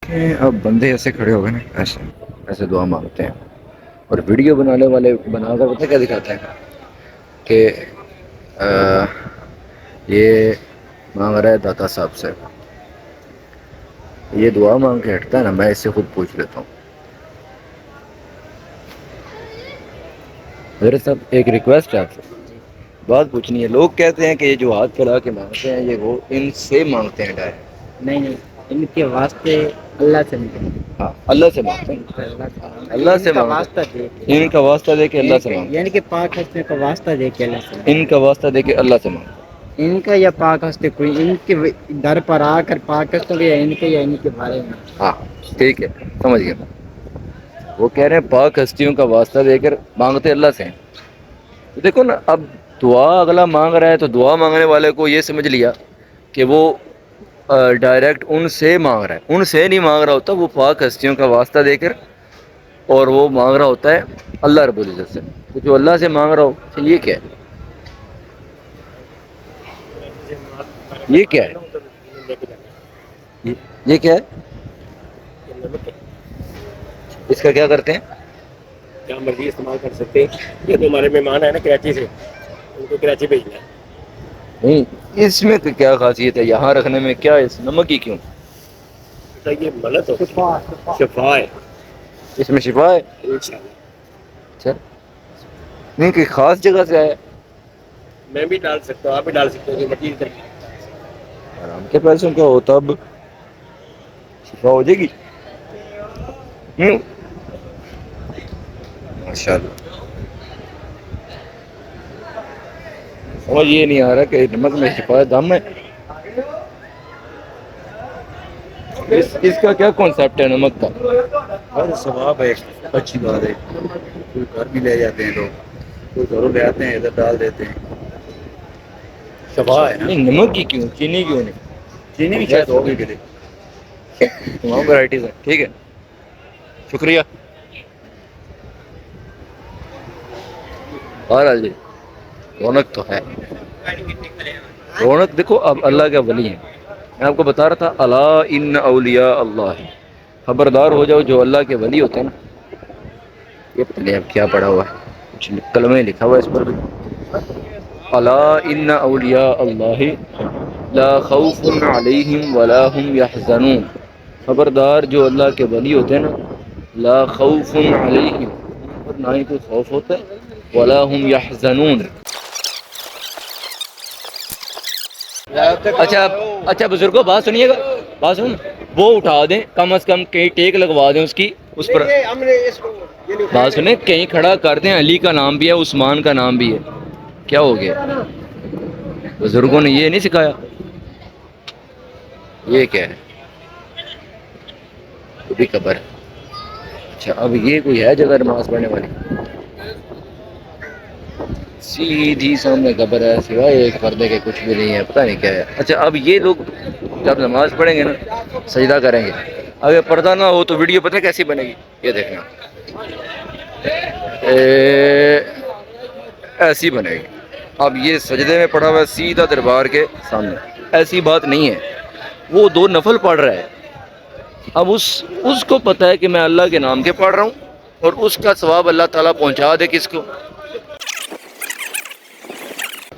کہ اب بندے ایسے کھڑے ہو گئے نا، ایسے ایسے دعا مانگتے ہیں، اور ویڈیو بنانے والے بنا کر پتہ کیا دکھاتے ہیں کہ یہ مانگ رہا ہے داتا صاحب سے، یہ دعا مانگ کے ہٹتا ہے نا، میں اس سے خود پوچھ لیتا ہوں حضرت صاحب ایک ریکویسٹ ہے آپ سے، بات پوچھنی ہے۔ لوگ کہتے ہیں کہ یہ جو ہاتھ پھیلا کے مانگتے ہیں یہ وہ ان سے مانگتے ہیں ڈائریکٹ، نہیں نہیں، ان کے واسطے اللہ سے ملیں، ہاں اللہ سے مانگتے ہیں، اللہ ان سے کا مانگتے واسطہ دے ہیں، ان کا واسطہ دے کے اللہ سے کے، مانگتے یعنی کہ پاک ہستیوں کا واسطہ دے کے اللہ سے ہیں، ان کا واسطہ دے کے اللہ سے مانگتے ہیں۔ ان کا یا پاک ہستے کوئی ان کے در پر آ کر پاک ہستوں کے یا ان کے بارے میں۔ ہاں ٹھیک ہے، سمجھ گیا۔ وہ کہہ رہے ہیں پاک ہستیوں کا واسطہ دے کر مانگتے اللہ سے ہیں۔ تو دیکھو نا، اب دعا اگلا مانگ رہا ہے تو دعا مانگنے والے کو یہ سمجھ لیا کہ وہ ڈائریکٹ ان سے مانگ رہا ہے، ان سے نہیں مانگ رہا ہوتا، وہ پاک ہستیوں کا واسطہ دے کر اور وہ مانگ رہا ہوتا ہے اللہ رب العزت سے۔ تو جو اللہ سے مانگ رہا ہو تو یہ کیا ہے؟ یہ کیا ہے؟ یہ کیا ہے؟ اس کا کیا کرتے ہیں؟ کیا مرضی استعمال کر سکتے ہیں۔ یہ تو ہمارے مہمان ہیں نا کراچی سے، ان کو کراچی بھیجنا ہے۔ نہیں، اس میں کیا خاصیت ہے یہاں رکھنے میں؟ کیا اس نمک ہی کیوں؟ یہ غلط ہو، شفا ہے اس میں شفا ہے؟ انشاءاللہ۔ اچھا، نہیں کہ خاص جگہ سے آیا؟ میں بھی ڈال سکتا ہوں، آپ بھی ڈال سکتے ہو، جو مرضی ادھر۔ آرام کے پیسوں کا ہوتا، اب شفا ہو جائے گی۔ ماشاء اللہ، سمجھ یہ نہیں آ رہا کہ نمک میں شفا دم ہے۔ اس کا کیا کانسیپٹ ہے نمک کا؟ ہر ثواب ہے، اچھی بات ہے، کوئی گھر بھی لے جاتے ہیں لوگ، کوئی گھروں لے آتے ہیں ادھر ڈال دیتے ہیں، شفا ہے نا۔ نہیں نمک کی کیوں، چینی کیوں نہیں؟ چینی بھی شاید ہوگی کہ تمام ورائٹیز ہیں، ٹھیک ہے، شکریہ۔ بہرحال جی، رونق تو ہے، رونق دیکھو۔ اب اللہ کے ولی ہیں، میں آپ کو بتا رہا تھا الا ان اولیاء اللہ، خبردار ہو جاؤ جو اللہ کے ولی ہوتے ہیں نا۔ یہ پتہ نہیں اب کیا پڑا ہوا ہے، کچھ کلمہ لکھا ہوا ہے اس پر بھی، الا ان اولیاء اللہ لا خوف علیہم ولا هم يحزنون، خبردار جو اللہ کے ولی ہوتے ہیں نا، لا خوف علیہم، نہ ہی کوئی خوف ہوتا ہے، ولا هم يحزنون۔ اچھا بزرگوں بات سنیے گا، بات سن، وہ اٹھا دیں کم از کم، کہیں ٹیک لگوا دیں اس کی، اس پر بات سنیں، کہیں کھڑا کر دیں، علی کا نام بھی ہے، عثمان کا نام بھی ہے، کیا ہو گیا؟ بزرگوں نے یہ نہیں سکھایا؟ یہ کیا ہے؟ وہ بھی قبر ہے۔ اچھا، اب یہ کوئی ہے جگہ نماز پڑھنے والی؟ سیدھی سامنے قبر ہے، سوائے ایک پردے کے کچھ بھی نہیں ہے، پتہ نہیں کیا ہے۔ اچھا، اب یہ لوگ جب نماز پڑھیں گے نا، سجدہ کریں گے، اگر پردہ نہ ہو تو ویڈیو پتہ کیسی بنے گی؟ یہ دیکھنا، ایسی بنے گی۔ اب یہ سجدے میں پڑا ہوا ہے سیدھا دربار کے سامنے، ایسی بات نہیں ہے، وہ دو نفل پڑھ رہا ہے، اب اس کو پتہ ہے کہ میں اللہ کے نام کے پڑھ رہا ہوں، اور اس کا ثواب اللہ تعالیٰ پہنچا دے کس کو؟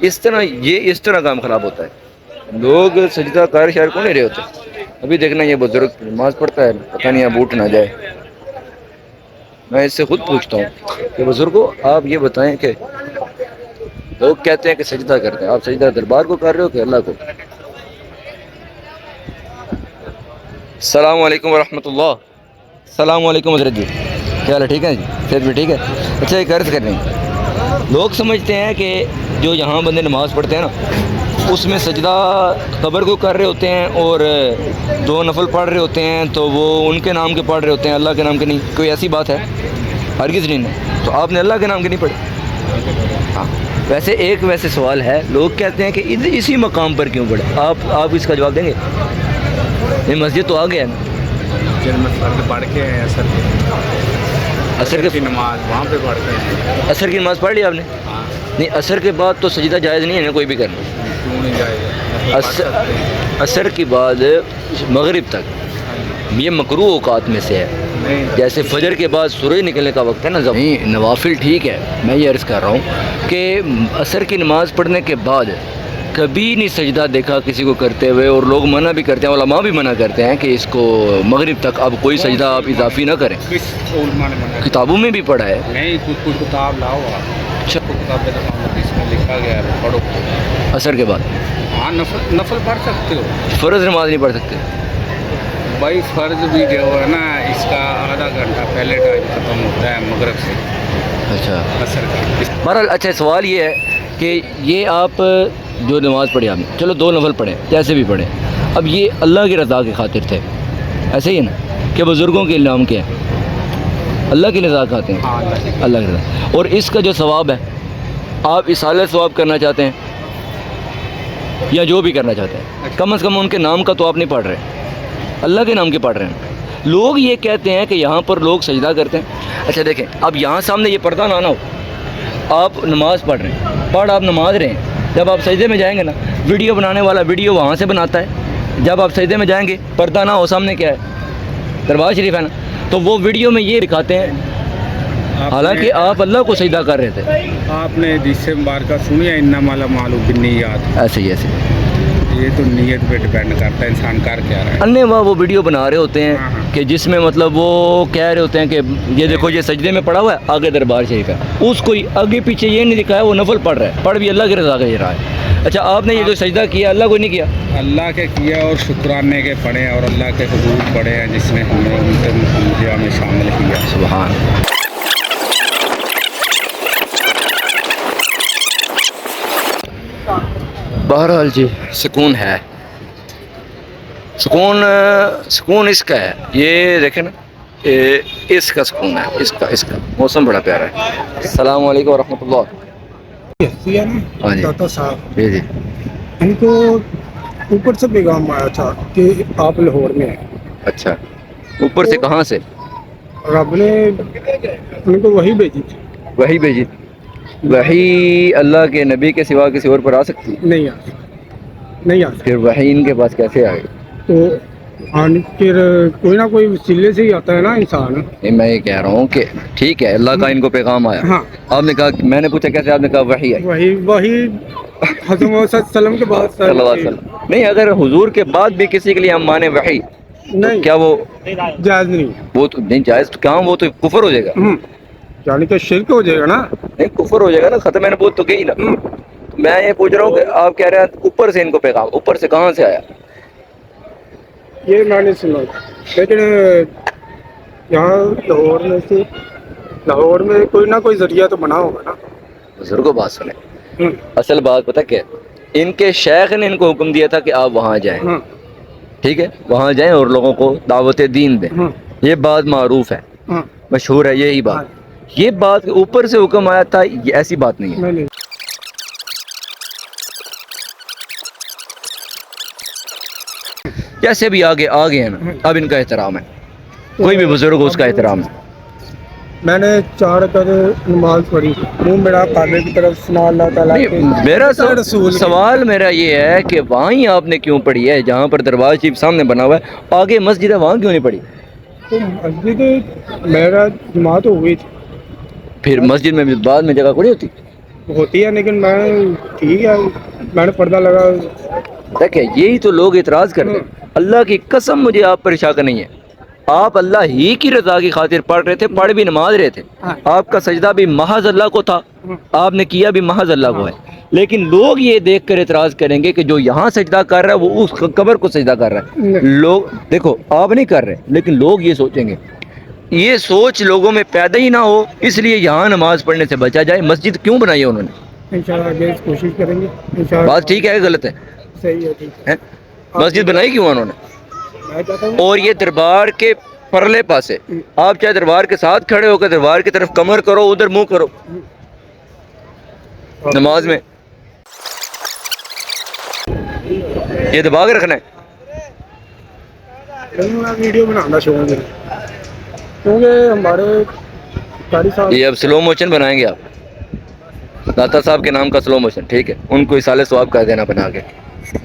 اس طرح کام خراب ہوتا ہے۔ لوگ سجدہ کار شہر کو نہیں رہے ہوتے۔ ابھی دیکھنا یہ بزرگ نماز پڑھتا ہے، پتہ نہیں اب اٹھ نہ جائے۔ میں اس سے خود پوچھتا ہوں کہ بزرگوں آپ یہ بتائیں کہ لوگ کہتے ہیں کہ سجدہ کرتے ہیں، آپ سجدہ دربار کو کر رہے ہو کہ اللہ کو؟ السلام علیکم ورحمۃ اللہ۔ السلام علیکم حضرت جی، کیا حال ہے؟ ٹھیک ہے جی، پھر بھی ٹھیک ہے۔ اچھا ایک عرض کر رہے ہیں، لوگ سمجھتے ہیں کہ جو یہاں بندے نماز پڑھتے ہیں نا، اس میں سجدہ قبر کو کر رہے ہوتے ہیں اور دو نفل پڑھ رہے ہوتے ہیں، تو وہ ان کے نام کے پڑھ رہے ہوتے ہیں، اللہ کے نام کے نہیں۔ کوئی ایسی بات ہے؟ ہرگز نہیں ہے۔ تو آپ نے اللہ کے نام کے نہیں پڑھے؟ ہاں، ویسے سوال ہے، لوگ کہتے ہیں کہ اسی مقام پر کیوں پڑھے؟ آپ اس کا جواب دیں گے؟ یہ مسجد تو آ گیا ہے نا، پڑھ کے عصر کی نماز وہاں پہ پڑھتے ہیں۔ عصر کی نماز پڑھ لی آپ نے؟ ہاں، نہیں، عصر کے بعد تو سجدہ جائز نہیں ہے نا کوئی بھی کرنا؟ کیوں نہیں جائے گا؟ عصر کے بعد مغرب تک یہ مکروہ اوقات میں سے ہے. جیسے فجر کے بعد سورج نکلنے کا وقت ہے نا، نہیں نوافل ٹھیک ہے. میں یہ عرض کر رہا ہوں کہ عصر کی نماز پڑھنے کے بعد کبھی نہیں سجدہ دیکھا کسی کو کرتے ہوئے، اور لوگ منع بھی کرتے ہیں، علماء بھی منع کرتے ہیں کہ اس کو مغرب تک اب کوئی سجدہ آپ اضافی نہ کریں. کتابوں میں بھی پڑھا ہے. نہیں کوئی کتاب لاؤ آپ، کتاب اس میں لکھا گیا ہے، پڑھو. عصر کے بعد ہاں نفل پڑھ سکتے ہو. فرض نماز نہیں پڑھ سکتے. بھائی فرض بھی جو ہے نا اس کا آدھا گھنٹہ پہلے ٹائم ختم ہوتا ہے مغرب سے اچھا عصر کا. بہرحال اچھا سوال یہ ہے کہ یہ آپ جو نماز پڑھی آپ نے، چلو 2 نفل پڑھیں جیسے بھی پڑھیں، اب یہ اللہ کی رضا کی خاطر تھے، ایسے ہی ہے نا کہ بزرگوں کے نام کیا ہے، اللہ کی رضا کھاتے ہیں، اللہ کی رضا. اور اس کا جو ثواب ہے آپ اصالہ ثواب کرنا چاہتے ہیں یا جو بھی کرنا چاہتے ہیں، کم از کم ان کے نام کا تو آپ نہیں پڑھ رہے، اللہ کے نام کے پڑھ رہے ہیں. لوگ یہ کہتے ہیں کہ یہاں پر لوگ سجدہ کرتے ہیں. اچھا دیکھیں، اب یہاں سامنے یہ پردہ نہ ہو، آپ نماز پڑھ رہے ہیں، آپ نماز رہے ہیں، جب آپ سجدے میں جائیں گے نا، ویڈیو بنانے والا ویڈیو وہاں سے بناتا ہے، جب آپ سجدے میں جائیں گے پردہ نہ ہو، سامنے کیا ہے دربار شریف ہے نا، تو وہ ویڈیو میں یہ دکھاتے ہیں حالانکہ آپ اللہ کو سجدہ کر رہے تھے. آپ نے حدیث مبارکہ سنی ہے انما الاعمال بالنیات؟ ایسے ہی ایسے یہ تو نیت پہ ڈپینڈ کرتا ہے انسان کر کیا رہا ہے. انہیں وہ ویڈیو بنا رہے ہوتے ہیں کہ جس میں مطلب وہ کہہ رہے ہوتے ہیں کہ یہ دیکھو یہ سجدے میں پڑا ہوا ہے، آگے دربار شریف ہے، اس کو آگے پیچھے یہ نہیں دکھایا وہ نفل پڑھ رہا ہے، پڑھ بھی اللہ کی رضا کا ہی رہا ہے. اچھا آپ نے یہ جو سجدہ کیا اللہ کو نہیں کیا؟ اللہ کے کیا اور شکرانے کے پڑھے اور اللہ کے حقوق پڑھے ہیں جس نے ہمیں ان کے مجھے میں شامل کیا. سبحان. بہرحال جی سکون ہے، سکون اس کا ہے، یہ دیکھیں نا اس کا سکون ہے، اس کا موسم بڑا پیارا ہے. السلام علیکم ورحمۃ اللہ. ہاں جی داتا صاحب جی جی. ان کو اوپر سے پیغام آیا تھا کہ آپ لاہور میں ہیں. اچھا اوپر سے کہاں سے؟ رب نے ان کو وہی بھیجی تھی. وہی بھیجی؟ وہی اللہ کے نبی کے سوا کسی اور پر آ سکتی؟ نہیں آ سکتی. پھر وہی ان کے پاس کیسے آئے؟ تو پھر کوئی نہ کوئی وسیلے سے ہی آتا ہے نا انسان. نہیں میں یہ کہہ رہا ہوں کہ ٹھیک ہے اللہ کا ان کو پیغام آیا، ہاں آپ نے کہا، میں نے پوچھا کیسے، آپ نے کہا وحی آئی. وہی حضرت محمد صلی اللہ علیہ وسلم کے بعد صلی اللہ علیہ وسلم. نہیں اگر حضور کے بعد بھی کسی کے لیے ہم مانے وحی، نہیں کیا وہ جائز نہیں. وہ تو نہیں جائز، تو کیا وہ تو کفر ہو جائے گا؟ یعنی کہ شرک ہو جائے گا نا. نہیں کفر ہو جائے گا نا، ختم میں نے بہت تو کہی نا. میں یہ پوچھ رہا ہوں کہ آپ کہہ رہے ہیں اوپر سے ان کو پیغام، اوپر سے کہاں سے آیا؟ یہ میں نے سنا، لیکن یہاں لاہور میں کوئی نہ کوئی ذریعہ تو بنا ہوگا نا. بزرگوں بات سنیں، اصل بات پتہ کیا ہے، ان کے شیخ نے ان کو حکم دیا تھا کہ آپ وہاں جائیں، ٹھیک ہے، وہاں جائیں اور لوگوں کو دعوت دین دیں. یہ بات معروف ہے، مشہور ہے یہی بات. یہ بات اوپر سے حکم آیا تھا، یہ ایسی بات نہیں ہے. جیسے بھی آگے آ گئے ہیں نا، اب ان کا احترام ہے، کوئی بھی بزرگ اس کا احترام ہے. میں نے 4 رکعت نماز پڑھی، منہ میرا قابل کی طرف سنا اللہ تعالیٰ کے. میرا سوال میرا یہ ہے کہ وہاں ہی آپ نے کیوں پڑھی ہے جہاں پر دربار شریف سامنے بنا ہوا ہے، آگے مسجد ہے وہاں کیوں نہیں پڑھی؟ تو مسجد میرا جماعت ہو گئی تھی. پھر مسجد میں بعد میں جگہ کھڑی ہوتی ہے، لیکن میں ٹھیک ہے میں نے پردہ لگا. دیکھیں یہی تو لوگ اعتراض کرتے ہیں. اللہ کی قسم مجھے آپ پر شک نہیں ہے، آپ اللہ ہی کی رضا کی خاطر پڑھ رہے تھے، پڑھ بھی نماز رہے تھے، آپ کا سجدہ بھی محض اللہ کو تھا، آپ نے کیا بھی محض اللہ کو ہے. لیکن لوگ یہ دیکھ کر اعتراض کریں گے کہ جو یہاں سجدہ کر رہا ہے وہ اس قبر کو سجدہ کر رہا ہے. لوگ دیکھو آپ نہیں کر رہے، لیکن لوگ یہ سوچیں گے. یہ سوچ لوگوں میں پیدا ہی نہ ہو، اس لیے یہاں نماز پڑھنے سے بچا جائے. مسجد کیوں بنائی ہے انہوں نے؟ انشاءاللہ آگے کوشش کریں گے انشاءاللہ. بات ٹھیک ہے غلط ہے؟ صحیح ہے، ٹھیک ہے. مسجد بنائی کیوں انہوں نے؟ میں چاہتا ہوں اور یہ دربار کے پرلے پاسے، آپ چاہے دربار کے ساتھ کھڑے ہو کر دربار کی طرف کمر کرو، ادھر منہ کرو نماز میں، یہ دبا کے رکھنا ہے. ویڈیو بنانا شوق ہے کیونکہ ہمارے قاری صاحب یہ اب سلو موشن بنائیں گے آپ، داتا صاحب کے نام کا سلو موشن، ٹھیک ہے، ان کو اصالہ ثواب کر دینا بنا کے،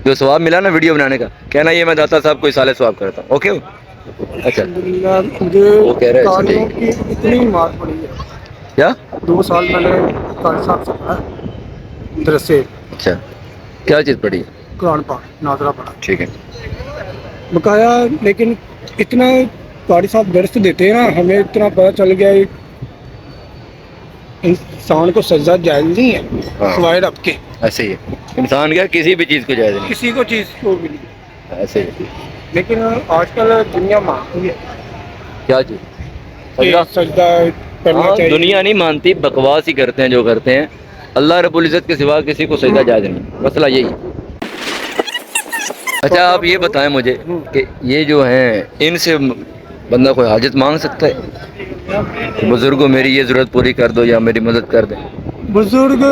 جو ثواب ملا نا ویڈیو بنانے کا، کہنا یہ میں داتا صاحب کو اصالہ ثواب کرتا ہوں. اوکے اچھا الحمدللہ مجھے وہ کہہ رہے ہیں قاریوں کی اتنی مار پڑی ہے، کیا 2 سال میں نے قاری صاحب سے پڑھا مدرسے اچھا کیا چیز پڑھی ہے؟ قرآن پاک ناظرہ پڑھا ٹھیک ہے بقایا، لیکن اتنا قاری صاحب درس دیتے ہیں نا، ہمیں اتنا پتہ چل گیا ہے انسان کو سجدہ جائز نہیں ہے ہاں۔ سوائے رب کے، ایسے ہی ہے انسان کیا کسی بھی چیز کو جائز نہیں، کسی کو چیز کو بھی نہیں، ایسے ہی لیکن آج کل دنیا مانتی ہے کیا چیز کہ سجدہ؟ سجدہ کرنا ہاں چاہیے. دنیا نہیں مانتی، بکواس ہی کرتے ہیں جو کرتے ہیں، اللہ رب العزت کے سوا کسی کو سجدہ جائز نہیں، مسئلہ یہی ہے۔ اچھا آپ یہ بتائیں مجھے کہ یہ جو ہیں ان سے بندہ کوئی حاجت مانگ سکتا ہے کہ بزرگوں میری یہ ضرورت پوری کر دو یا میری مدد کر دیں؟ بزرگ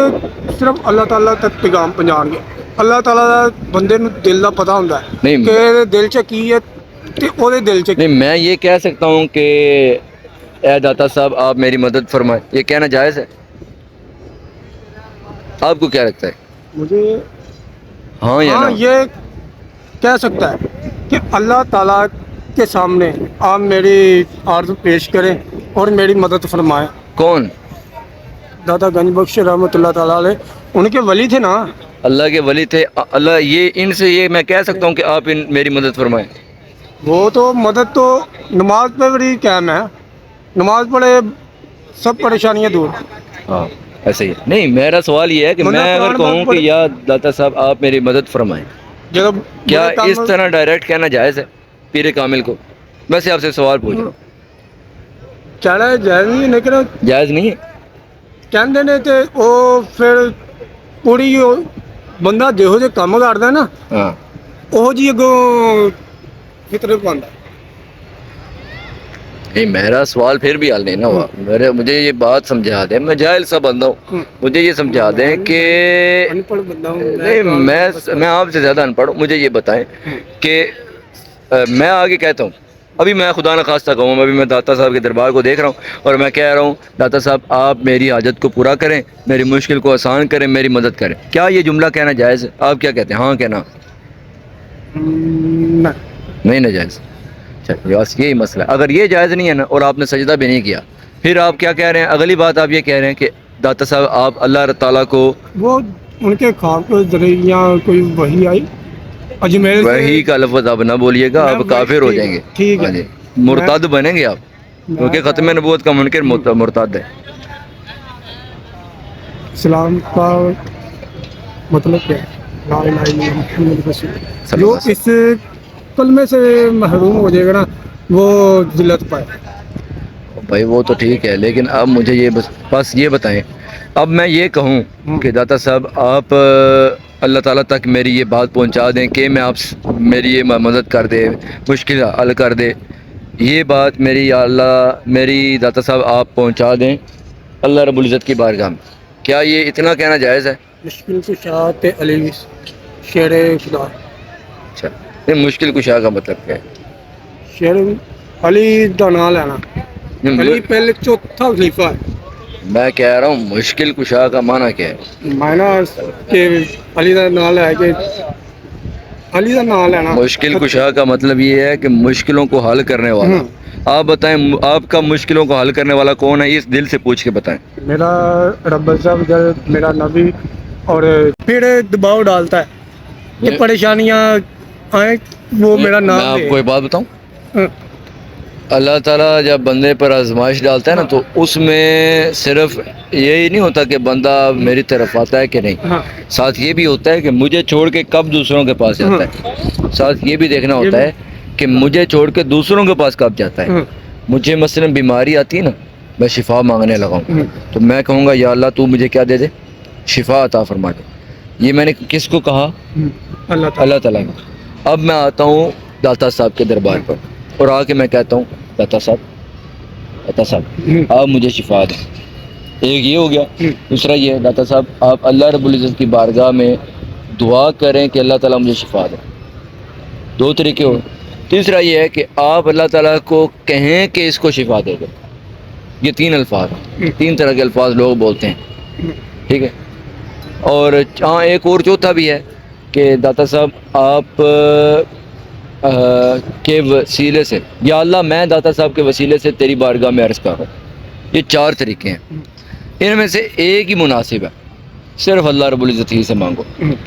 صرف اللہ تعالیٰ تک پیغام پہنچان گے. اللہ تعالیٰ دا بندے نو دل دا پتہ ہوندا ہے نہیں کہ دل چ کی ہے تے او دے دل چ کی. نہیں میں یہ کہہ سکتا ہوں کہ اے داتا صاحب آپ میری مدد فرمائیں، یہ کہنا جائز ہے؟ آپ کو کیا لگتا ہے؟ مجھے ہاں یا ہاں نا؟ یہ کہہ سکتا ہے کہ اللہ تعالیٰ کے سامنے آپ میری عرض پیش کریں اور میری مدد فرمائیں. کون؟ دادا گنج بخش رحمۃ اللہ تعالیٰ علیہ ان کے ولی تھے نا. اللہ کے ولی تھے، اللہ یہ ان سے یہ میں کہہ سکتا ہوں کہ آپ میری مدد فرمائیں؟ وہ تو مدد تو نماز پہ بڑی قائم ہے، نماز پڑھے سب پریشانیاں دور. ہاں ایسے ہی نہیں، میرا سوال یہ ہے کہ بندہ میں اگر قرآن کہوں پاک کہ پڑھے- یا داتا صاحب آپ میری مدد فرمائیں، جب کیا برے کام- اس طرح ڈائریکٹ کہنا جائز ہے پیر کامل کو؟ ویسے آپ سے سوال پوچھ رہا ہوں، چڑھا ہے جائز نہیں، لیکن جائز نہیں ہے؟ ਕਹਿੰਦੇ ਨੇ ਤੇ ਉਹ ਫਿਰ ਪੂਰੀ ਬੰਦਾ ਜਿਹੋ ਜਿਹੇ ਕੰਮ ਕਰਦਾ ਨਾ ہاں ਉਹੋ ਜੀ ਅੱਗੋਂ ਫਿਤਰਤ ਪਾਉਂਦਾ. نہیں میرا سوال پھر بھی حل نہیں نہ ہوا، مجھے یہ بات سمجھا دیں، میں جاہل سا بندہ ہوں، مجھے یہ سمجھا دیں کہ ان پڑھ بندہ ہوں نہیں میں آپ سے زیادہ ان پڑھ ہوں، مجھے یہ بتائیں کہ میں آگے کہتا ہوں، ابھی میں خدا نخواستہ کہوں، ابھی میں داتا صاحب کے دربار کو دیکھ رہا ہوں اور میں کہہ رہا ہوں داتا صاحب آپ میری حاجت کو پورا کریں، میری مشکل کو آسان کریں، میری مدد کریں، کیا یہ جملہ کہنا جائز ہے؟ آپ کیا کہتے ہیں؟ ہاں کہنا؟ نہیں نہ جائز. اچھا بس یہی مسئلہ ہے، اگر یہ جائز نہیں ہے نا اور آپ نے سجدہ بھی نہیں کیا، پھر آپ کیا کہہ رہے ہیں؟ اگلی بات آپ یہ کہہ رہے ہیں کہ داتا صاحب آپ اللہ تعالیٰ کو وہ ان کے خواب کے ذریعہ کوئی وحی آئی اجمیر سے. وحی کا لفظ آپ نہ بولیے گا، آپ میں کافر ہو جائیں گے، ٹھیک ہے. ہاں جی مرتد بنیں گے آپ، کیونکہ ختم نبوت کا منکر مرتد ہے. اسلام کا مطلب کیا ہے؟ لا الہ الا اللہ محمد رسول اللہ. صلی جو اللہ علیہ اس کلمے سے محروم ہو جائے گا نا وہ ذلت پائے. بھائی وہ تو ٹھیک ہے، لیکن اب مجھے یہ بس یہ بتائیں، اب میں یہ کہوں کہ داتا صاحب آپ اللہ تعالیٰ تک میری یہ بات پہنچا دیں کہ میں آپ میری یہ مدد کر دے، مشکل حل کر دے، یہ بات میری یا اللہ میری داتا صاحب آپ پہنچا دیں اللہ رب العزت کی بارگاہ میں، کیا یہ اتنا کہنا جائز ہے؟ مشکل کشا علی شیر خدا. اچھا نہیں مشکل کشا کا مطلب کیا ہے؟ شیر علی دا نام لینا. علی پہلے چوتھا خلیفہ ہے. میں کہہ رہا ہوں مشکل کشا کا معنی کیا ہے؟ معنی کہ علی دا نام لے کے علی دا نام لینا. مشکل کشا کا مطلب یہ ہے کہ مشکلوں کو حل کرنے والا. آپ بتائیں آپ کا مشکلوں کو حل کرنے والا کون ہے؟ اس دل سے پوچھ کے بتائیں. میرا رب صاحب جب میرا نبی اور پھر دباؤ ڈالتا ہے کہ پریشانیاں آئیں وہ میرا میں نام آپ لے. کو ایک بات بتاؤں، ہاں. اللہ تعالیٰ جب بندے پر آزمائش ڈالتا ہے نا تو اس میں صرف یہی نہیں ہوتا کہ بندہ میری طرف آتا ہے کہ نہیں، ہاں. ساتھ یہ بھی ہوتا ہے کہ مجھے چھوڑ کے کب دوسروں کے پاس جاتا ہے، ساتھ یہ بھی دیکھنا ہوتا ہے کہ مجھے چھوڑ کے دوسروں کے پاس کب جاتا ہے. مجھے مثلا بیماری آتی ہے نا، میں شفا مانگنے لگا ہوں تو میں کہوں گا یا اللہ تو مجھے کیا دے دے؟ شفا عطا فرما دے. یہ میں نے کس کو کہا؟ اللہ تعالیٰ. اللہ تعالیٰ کو. اب میں آتا ہوں داتا صاحب کے دربار پر اور آ کے میں کہتا ہوں داتا صاحب آپ مجھے شفا دیں. ایک یہ ہو گیا. دوسرا یہ داتا صاحب آپ اللہ رب العزت کی بارگاہ میں دعا کریں کہ اللہ تعالیٰ مجھے شفا دیں. 2 طریقے ہو. تیسرا یہ ہے کہ آپ اللہ تعالیٰ کو کہیں کہ اس کو شفا دے دیں. یہ 3 الفاظ، 3 طرح کے الفاظ لوگ بولتے ہیں، ٹھیک ہے. اور ہاں ایک اور چوتھا بھی ہے کہ داتا صاحب آپ کے وسیلے سے، یا اللہ میں داتا صاحب کے وسیلے سے تیری بارگاہ میں عرض کر رہا ہوں. یہ 4 طریقے ہیں، ان میں سے ایک ہی مناسب ہے، صرف اللہ رب العزت ہی سے مانگو،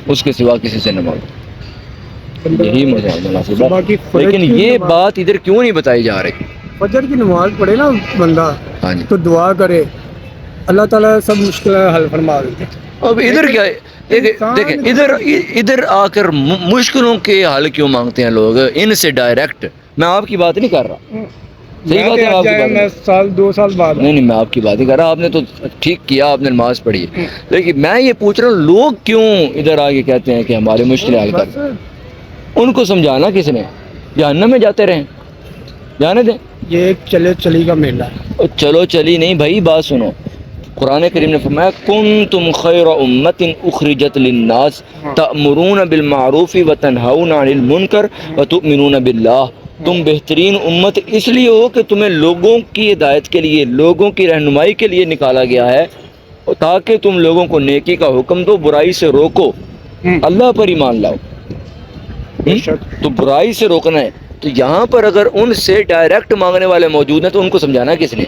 اس کے سوا کسی سے نہ مانگو، یہی مجھے مناسب ہے. باقی فرض لیکن کی یہ نماز- بات ادھر کیوں نہیں بتائی جا رہی؟ فجر کی نماز پڑھے نا بندہ ہاں جی. تو دعا کرے، اللہ تعالیٰ سب مشکلیں حل فرما دیتے ہیں. اب ادھر کیا ہے؟ دیکھیں ادھر آ کر مشکلوں کے حل کیوں مانگتے ہیں لوگ ان سے ڈائریکٹ. میں آپ کی بات نہیں کر رہا، صحیح بات ہے، میں آپ کی بات میں نہیں. سال 2 سال بعد نہیں میں آپ کی بات نہیں کر رہا، آپ نے تو ٹھیک کیا، آپ نے نماز پڑھی ہے، لیکن میں یہ پوچھ رہا ہوں لوگ کیوں ادھر آگے کہتے ہیں کہ ہمارے مشکلیں حل کر. ان کو سمجھانا کس نے؟ جہنم میں جاتے رہیں، جانے دیں. یہ ایک چلے چلی کا میلہ ہے. اور چلو چلی نہیں بھائی، بات سنو. قرآن کریم نے فرمایا کنتم خیر امت اخرجت للناس تأمرون بالمعروف وتنہون عن المنکر وتؤمنون باللہ. تم بہترین امت اس لیے ہو کہ تمہیں لوگوں کی ہدایت کے لیے، لوگوں کی رہنمائی کے لیے نکالا گیا ہے، تاکہ تم لوگوں کو نیکی کا حکم دو، برائی سے روکو، اللہ پر ایمان لاؤ. تو برائی سے روکنا ہے. تو یہاں پر اگر ان سے ڈائریکٹ مانگنے والے موجود ہیں تو ان کو سمجھانا کس نے؟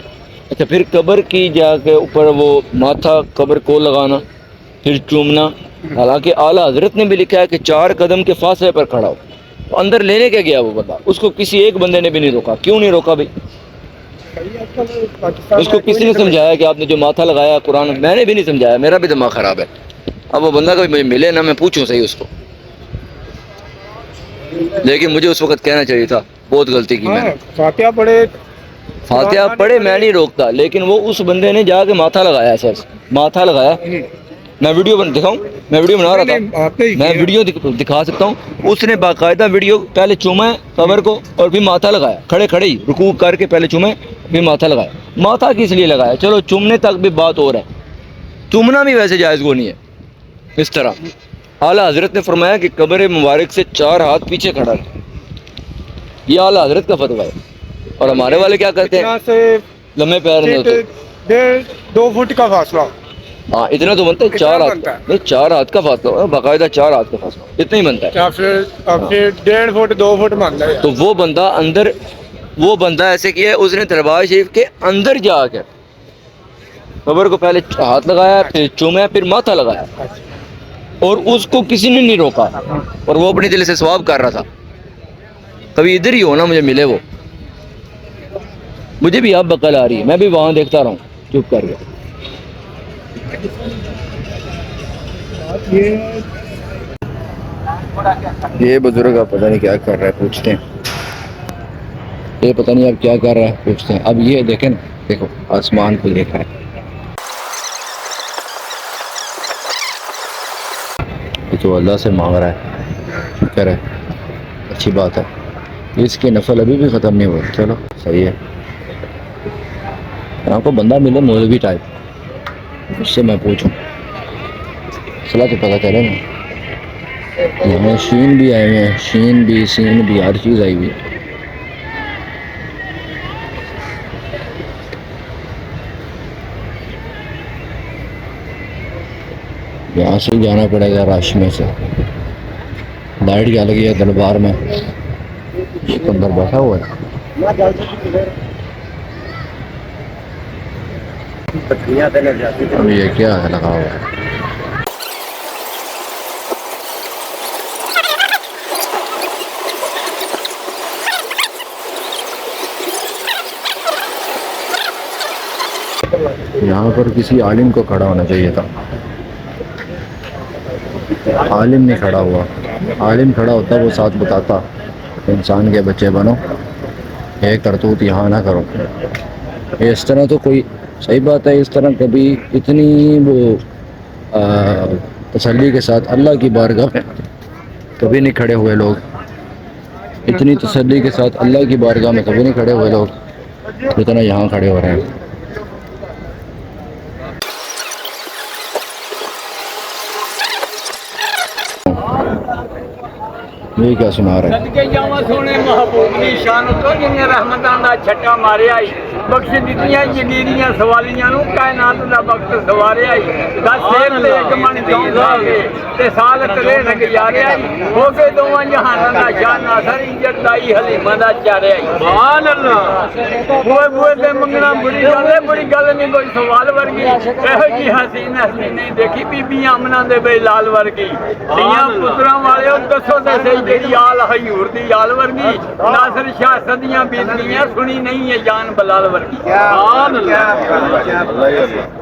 اچھا پھر قبر کی جا کے اوپر وہ ماتھا قبر کو لگانا، پھر چومنا. حالانکہ اعلیٰ حضرت نے بھی لکھا ہے کہ 4 قدم کے فاصلے پر کھڑا ہو. اندر لینے کے گیا وہ بندہ، اس کو کسی ایک بندے نے بھی نہیں روکا. کیوں نہیں روکا بھائی؟ اس کو کسی نے سمجھایا کہ آپ نے جو ماتھا لگایا قرآن؟ میں نے بھی نہیں سمجھایا، میرا بھی دماغ خراب ہے. اب وہ بندہ کبھی مجھے ملے نا، میں پوچھوں صحیح اس کو. لیکن مجھے اس وقت کہنا چاہیے تھا، بہت غلطی کی میں نے. فاتحہ پڑھے، فاتحہ پڑھے میں نہیں روکتا، لیکن وہ اس بندے نے جا کے ماتھا لگایا، سر ماتھا لگایا. میں ویڈیو دکھاؤں؟ میں ویڈیو بنا رہا تھا، میں ویڈیو دکھا سکتا ہوں. اس نے باقاعدہ ویڈیو پہلے چوما ہے قبر کو اور پھر ماتھا لگایا، کھڑے کھڑے ہی رکوع کر کے پہلے چومے پھر ماتھا لگایا. ماتھا کس لیے لگایا؟ چلو چومنے تک بھی بات اور ہے، چومنا بھی ویسے جائز کو نہیں ہے اس طرح. اعلیٰ حضرت نے فرمایا کہ قبر مبارک سے 4 ہاتھ پیچھے کھڑا ہے، یہ اعلیٰ حضرت کا فتویٰ ہے. اور ہمارے والے کیا کرتے ہیں؟ لمبے پیر نہیں ہوتے. 2 فٹ کا فاصلہ. ہاں اتنا تو بنتا ہے، 4 ہاتھ نہیں، 4 ہاتھ کا فاصلہ، باقاعدہ 4 ہاتھ کا فاصلہ اتنا ہی بنتا ہے. یا پھر 1.5 فٹ 2 فٹ مانتا ہے. تو وہ بندہ اندر، وہ بندہ ایسے کیا ہے، اس نے دربار شریف کے اندر جا کر قبر کو پہلے ہاتھ لگایا، پھر چومیا، پھر ماتھا لگایا، اور اس کو کسی نے نہیں روکا، اور وہ اپنی دل سے ثواب کر رہا تھا. کبھی ادھر ہی ہو نا مجھے ملے وہ. مجھے بھی اب بقل آ رہی ہے، میں بھی وہاں دیکھتا رہا ہوں چپ کر کے. یہ بزرگ اب پتہ نہیں کیا کر رہا ہے، پوچھتے ہیں. یہ پتہ نہیں اب کیا کر رہا ہے، پوچھتے ہیں. اب یہ دیکھیں نا، دیکھو آسمان کو دیکھ رہا ہے، یہ تو اللہ سے مانگ رہا ہے، شکر ہے، اچھی بات ہے. اس کے نفل ابھی بھی ختم نہیں ہوئے. چلو صحیح ہے. آپ کو بندہ ملے مولوی ٹائپ، اس سے میں پوچھوں صلاح تو پتہ چلے نا. یہاں شین بھی آئے ہوئے ہیں، شین بھی، سین بھی، ہر چیز آئی ہوئی ہے. یہاں سے جانا پڑے گا رش میں سے. لائٹ کیا لگی ہے دربار میں، اندر بیٹھا ہوا ہے. اب یہ کیا ہے لگا ہوا ہے؟ یہاں پر کسی عالم کو کھڑا ہونا چاہیے تھا، عالم نہیں کھڑا ہوا. عالم کھڑا ہوتا وہ ساتھ بتاتا انسان کے بچے بنو، ایک کرتوت یہاں نہ کرو. اس طرح تو کوئی صحیح بات ہے، اس طرح کبھی اتنی وہ تسلی کے ساتھ اللہ کی بارگاہ میں کبھی نہیں کھڑے ہوئے لوگ. اتنی تسلی کے ساتھ اللہ کی بارگاہ میں کبھی نہیں کھڑے ہوئے لوگ جتنا یہاں کھڑے ہو رہے ہیں. یہ کیا سنا رہے ہیں؟ صدقے جاواں سونے محبوب دی شان تو جنہیں رحمتاں دا چھٹا ماریا ای بخش دتیاں جگیریاں سوالیاں نو کائنات دا وقت سواریا ای دس سیر تے ایک من جون لا کے تے سال تلے رنگ یاریا ای ہو کے دوواں جہاناں دا شان ناصر عزت دائی حلیمہ دا چاریا ای سبحان اللہ بوئے بوئے تے منگنا بڑی گل نہیں کوئی سوال ورگی ایہو جی حسین حسین نہیں دیکھی بی بی آمنہ دے بے لال ورگی دیاں پتراں والے دسو تے صحیح جیڑی آل حیور دی آل ورگی ناصر شاہ صدیاں بیتنیاں سنی نہیں ہے جان بلال ورگی سبحان اللہ